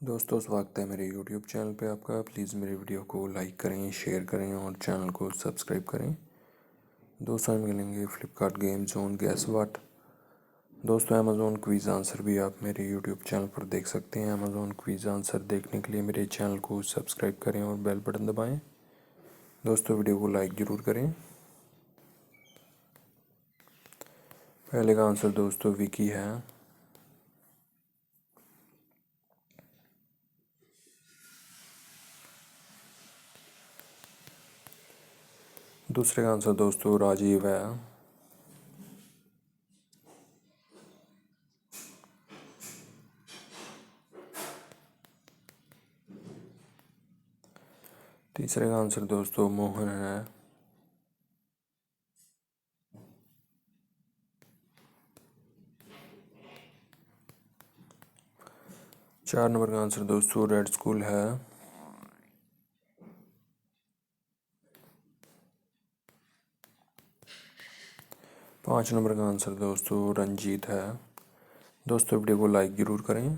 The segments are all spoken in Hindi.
दोस्तों स्वागत है मेरे YouTube चैनल पे आपका। प्लीज़ मेरे वीडियो को लाइक करें, शेयर करें और चैनल को सब्सक्राइब करें। दोस्तों हम मिलेंगे फ्लिपकार्ट गेम जोन गैस वाट। दोस्तों अमेज़ॉन क्विज़ आंसर भी आप मेरे YouTube चैनल पर देख सकते हैं। अमेज़ॉन क्विज़ आंसर देखने के लिए मेरे चैनल को सब्सक्राइब करें और बेल बटन दबाएँ। दोस्तों वीडियो को लाइक ज़रूर करें। पहले का आंसर दोस्तों विकी है। दूसरे का आंसर दोस्तों राजीव है। तीसरे का आंसर दोस्तों मोहन है। चार नंबर का आंसर दोस्तों रेड स्कूल है। पाँच नंबर का आंसर दोस्तों रंजीत है। दोस्तों वीडियो को लाइक ज़रूर करें।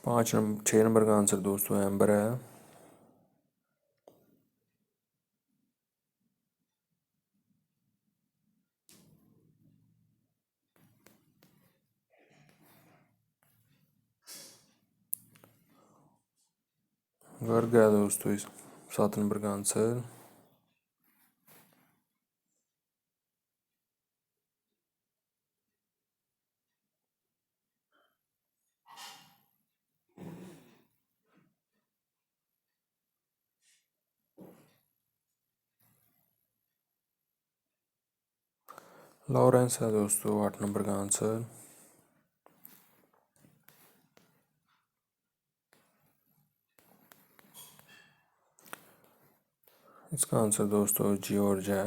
6 नंबर का आंसर दोस्तों एम्बर है। घर गया दोस्तों इस 7 नंबर का आंसर। लॉरेंस है दोस्तों 8 नंबर का आंसर। इसका आंसर दोस्तों जॉर्ज है।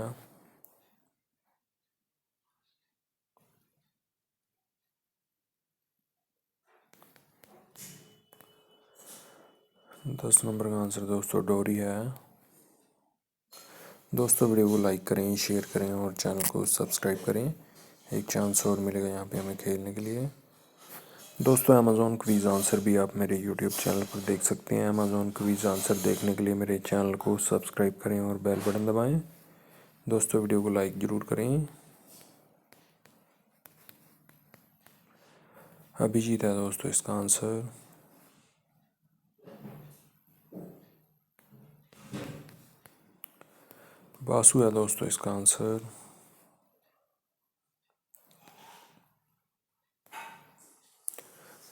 दस नंबर का आंसर दोस्तों डोरी है। दोस्तों वीडियो को लाइक करें, शेयर करें और चैनल को सब्सक्राइब करें। एक चांस और मिलेगा यहाँ पे हमें खेलने के लिए। दोस्तों अमेज़ॉन क्विज़ आंसर भी आप मेरे यूट्यूब चैनल पर देख सकते हैं। अमेज़ॉन क्विज़ आंसर देखने के लिए मेरे चैनल को सब्सक्राइब करें और बेल बटन दबाएं। दोस्तों वीडियो को लाइक ज़रूर करें। अभिजीत है दोस्तों इसका आंसर। बासु है दोस्तों इसका आंसर।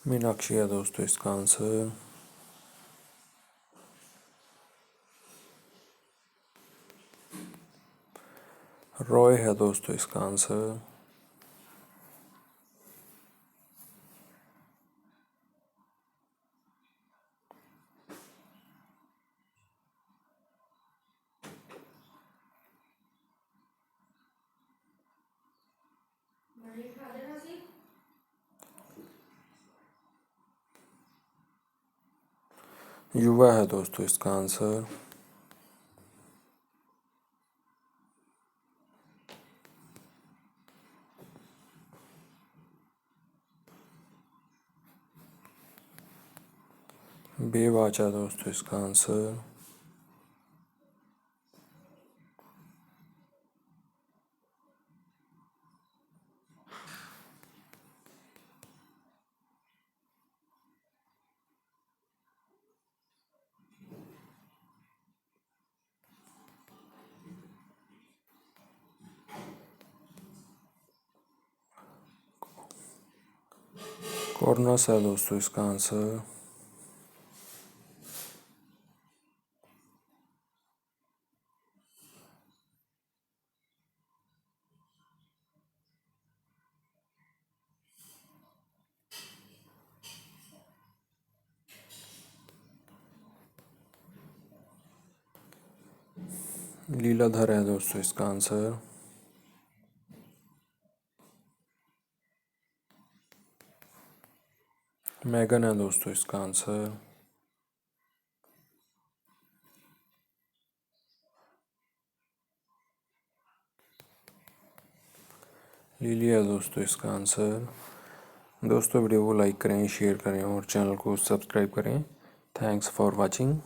मीनाक्षी है दोस्तों इसका आंसर। रॉय है दोस्तों इसका आंसर। युवा है दोस्तों इसका आंसर। बेवाच है दोस्तों इसका आंसर। कॉर्नस है दोस्तों इसका आंसर। लीलाधर है दोस्तों इसका आंसर। मैगन है दोस्तों इसका आंसर। ले लिया दोस्तों इसका आंसर। दोस्तों वीडियो को लाइक करें, शेयर करें और चैनल को सब्सक्राइब करें। Thanks for watching.